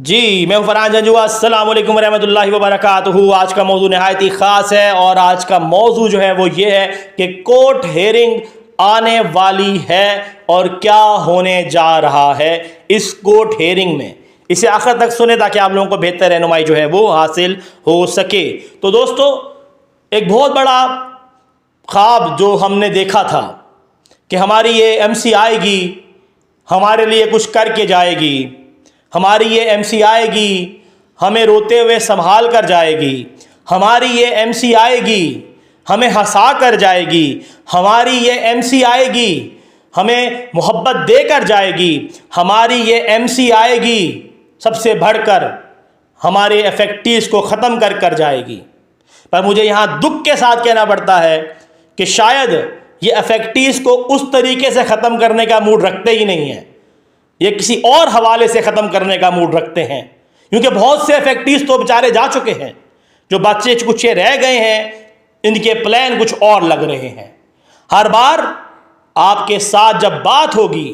जी मैं फरहान जंजुआ। अस्सलाम वालेकुम वरहमतुल्लाहि वबरकातुहू। आज का मौजू नहायत ही ख़ास है और आज का मौजू जो है वो ये है कि कोर्ट हेयरिंग आने वाली है और क्या होने जा रहा है इस कोर्ट हेयरिंग में। इसे आखिर तक सुने ताकि आप लोगों को बेहतर रहनुमाई जो है वो हासिल हो सके। तो दोस्तों, एक बहुत बड़ा ख्वाब जो हमने देखा था कि हमारी ये एमसी आएगी, हमारे लिए कुछ करके जाएगी, हमारी ये एमसी आएगी, हमें रोते हुए संभाल कर जाएगी, हमारी ये एमसी आएगी, हमें हंसा कर जाएगी, हमारी ये एमसी आएगी, हमें मोहब्बत दे कर जाएगी, हमारी ये एमसी आएगी, सबसे बढ़कर हमारे अफेक्टिव्स को ख़त्म कर कर जाएगी। पर मुझे यहाँ दुख के साथ कहना पड़ता है कि शायद ये अफेक्टिव्स को उस तरीके से ख़त्म करने का मूड रखते ही नहीं हैं, ये किसी और हवाले से ख़त्म करने का मूड रखते हैं, क्योंकि बहुत से अफेक्टिव्स तो बेचारे जा चुके हैं। जो बच्चे कुछ रह गए हैं, इनके प्लान कुछ और लग रहे हैं। हर बार आपके साथ जब बात होगी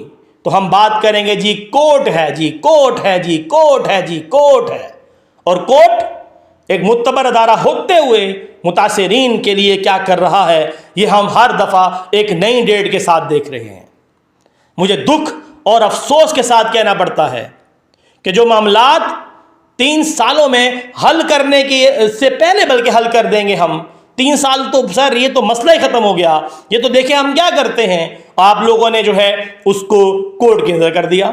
तो हम बात करेंगे जी कोर्ट है, जी कोर्ट है, जी कोर्ट है, जी कोर्ट है। और कोर्ट एक मुतबर अदारा होते हुए मुतासिरीन के लिए क्या कर रहा है, ये हम हर दफ़ा एक नई डेट के साथ देख रहे हैं। मुझे दुख और अफसोस के साथ कहना पड़ता है कि जो मामलात 3 सालों में हल करने के से पहले बल्कि हल कर देंगे हम, 3 साल तो सर ये तो मसला ही ख़त्म हो गया। ये तो देखें हम क्या करते हैं, आप लोगों ने जो है उसको कोर्ट के अंदर कर दिया।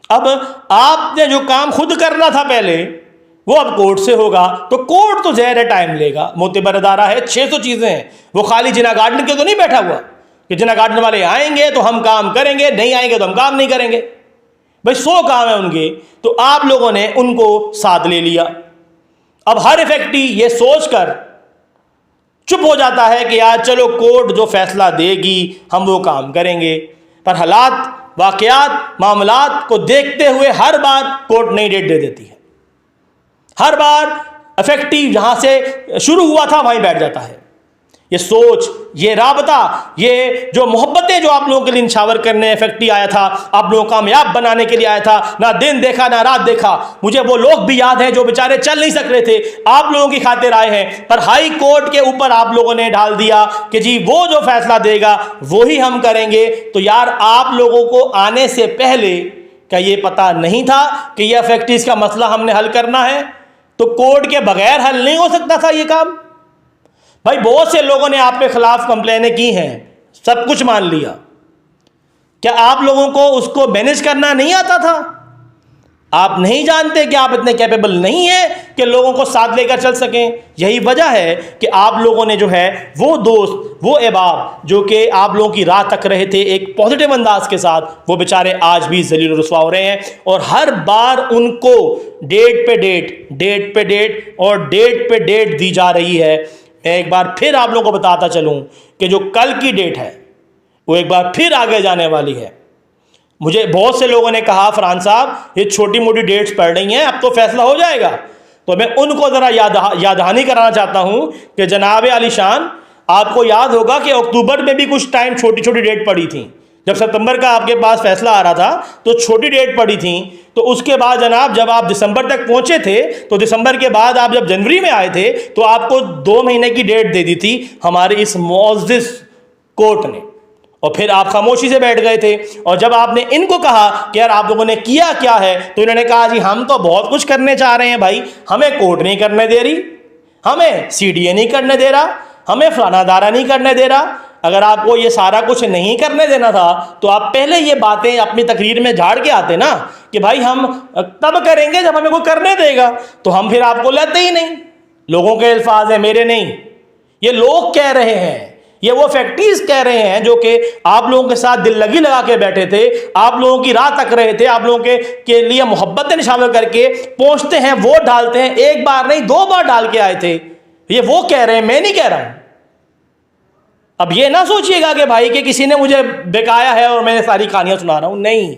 अब आपने जो काम खुद करना था पहले वो अब कोर्ट से होगा, तो कोर्ट तो ज़ाहिर टाइम लेगा, मोतबर अदारा है, 600 चीज़ें हैं। वो खाली जिना गार्डन के तो नहीं बैठा हुआ कि जिना गार्डन वाले आएंगे तो हम काम करेंगे, नहीं आएंगे तो हम काम नहीं करेंगे। भाई 100 काम है उनके, तो आप लोगों ने उनको साथ ले लिया। अब हर इफेक्टिव ये सोचकर चुप हो जाता है कि यार चलो कोर्ट जो फैसला देगी हम वो काम करेंगे। पर हालात, वाकयात, मामलात को देखते हुए हर बार कोर्ट नई डेट दे देती है। हर बार इफेक्टिव जहां से शुरू हुआ था वहीं बैठ जाता है। ये सोच, ये राबता, ये जो मोहब्बतें जो आप लोगों के लिए इंशावर करने इफेक्टिव आया था, आप लोगों को कामयाब बनाने के लिए आया था, ना दिन देखा ना रात देखा। मुझे वो लोग भी याद हैं जो बेचारे चल नहीं सक रहे थे, आप लोगों की खातिर आए हैं। पर हाई कोर्ट के ऊपर आप लोगों ने डाल दिया कि जी वो जो फैसला देगा वो ही हम करेंगे। तो यार आप लोगों को आने से पहले क्या ये पता नहीं था कि ये इफेक्टिव का मसला हमने हल करना है? तो कोर्ट के बगैर हल नहीं हो सकता था ये काम। भाई बहुत से लोगों ने आपके खिलाफ कंप्लेनें की हैं, सब कुछ मान लिया, क्या आप लोगों को उसको मैनेज करना नहीं आता था? आप नहीं जानते कि आप इतने कैपेबल नहीं हैं कि लोगों को साथ लेकर चल सकें? यही वजह है कि आप लोगों ने जो है वो दोस्त, वो अहबाब जो कि आप लोगों की राह तक रहे थे एक पॉजिटिव अंदाज के साथ, वो बेचारे आज भी जलील रुसवा हो रहे हैं। और हर बार उनको डेट पे डेट, डेट पे डेट और डेट पे डेट दी जा रही है। मैं एक बार फिर आप लोगों को बताता चलूं कि जो कल की डेट है वो एक बार फिर आगे जाने वाली है। मुझे बहुत से लोगों ने कहा फरहान साहब ये छोटी मोटी डेट्स पड़ रही हैं, अब तो फैसला हो जाएगा। तो मैं उनको ज़रा यादहानी कराना चाहता हूं कि जनाब आलीशान, आपको याद होगा कि अक्टूबर में भी कुछ टाइम छोटी छोटी डेट पड़ी थी। जब सितंबर का आपके पास फैसला आ रहा था तो छोटी डेट पड़ी थी। तो उसके बाद जनाब जब आप दिसंबर तक पहुंचे थे, तो दिसंबर के बाद आप जब जनवरी में आए थे तो आपको 2 महीने की डेट दे दी थी हमारे इस मुअज़्ज़िज़ कोर्ट ने। और फिर आप खामोशी से बैठ गए थे। और जब आपने इनको कहा कि यार आप लोगों ने किया क्या है, तो इन्होंने कहा जी हम तो बहुत कुछ करने चाह रहे हैं भाई, हमें कोर्ट नहीं करने दे रही, हमें सीडीए नहीं करने दे रहा, हमें फलाना दारा नहीं करने दे रहा। अगर आपको ये सारा कुछ नहीं करने देना था तो आप पहले ये बातें अपनी तकरीर में झाड़ के आते ना कि भाई हम तब करेंगे जब हमें कोई करने देगा। तो हम फिर आपको लेते ही नहीं। लोगों के अल्फाज हैं, मेरे नहीं, ये लोग कह रहे हैं, ये वो फैक्ट्रीज कह रहे हैं जो कि आप लोगों के साथ दिल लगी लगा के बैठे थे, आप लोगों की राह तक रहे थे, आप लोगों के लिए मोहब्बतें शामिल करके पहुंचते हैं, वोट डालते हैं, एक बार नहीं 2 बार डाल के आए थे। ये वो कह रहे हैं, मैं नहीं कह रहा हूं। अब ये ना सोचिएगा कि भाई कि किसी ने मुझे बेकाया है और मैं सारी कहानियां सुना रहा हूं, नहीं।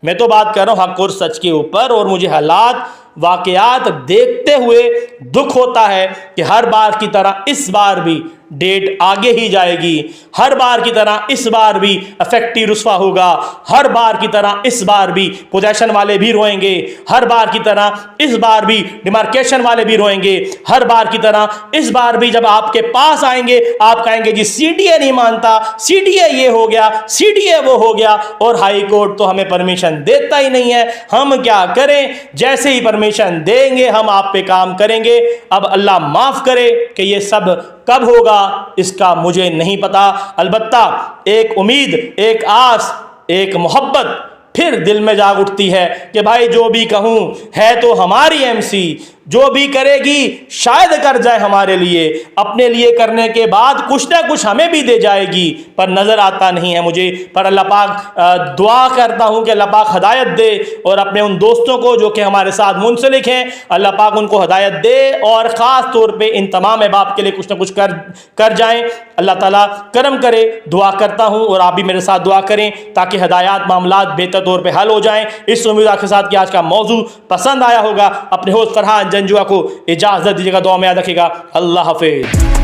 मैं तो बात कर रहा हूं हक और सच के ऊपर, और मुझे हालात वाकयात देखते हुए दुख होता है कि हर बार की तरह इस बार भी डेट आगे ही जाएगी, हर बार की तरह इस बार भी अफेक्टी रुस्वा होगा, हर बार की तरह इस बार भी पोजेशन वाले भी रोएंगे, हर बार की तरह इस बार भी डिमार्केशन वाले भी रोएंगे, हर बार की तरह इस बार भी जब आपके पास आएंगे आप कहेंगे जी सीडीए नहीं मानता, सीडीए ये हो गया, सीडीए वो हो गया, और हाई कोर्ट तो हमें परमिशन देता ही नहीं है, हम क्या करें? जैसे ही परमिशन देंगे हम आप पे काम करेंगे। अब अल्लाह माफ करे कि ये सब कब होगा इसका मुझे नहीं पता, अलबत्ता एक उम्मीद, एक आस, एक मोहब्बत फिर दिल में जाग उठती है कि भाई जो भी कहूं है तो हमारी एमसी, जो भी करेगी शायद कर जाए हमारे लिए, अपने लिए करने के बाद कुछ ना कुछ हमें भी दे जाएगी, पर नज़र आता नहीं है मुझे। पर अल्लाह पाक दुआ करता हूँ कि अल्लाह पाक हदायत दे, और अपने उन दोस्तों को जो कि हमारे साथ मुंसलिक हैं अल्लाह पाक उनको हदायत दे, और ख़ास तौर पे इन तमाम अहबाब के लिए कुछ ना कुछ कर जाएँ। अल्लाह ताला करम करे, दुआ करता हूँ, और आप भी मेरे साथ दुआ करें ताकि हदायत मामलात बेहतर तौर पर हल हो जाएँ। इस उम्मीद के साथ कि आज का मौजू पसंद आया होगा। अपने होस्ट फरहान जंजुआ को इजाज़त दीजिएगा, दुआ में याद रखिएगा। अल्लाह हाफिज़।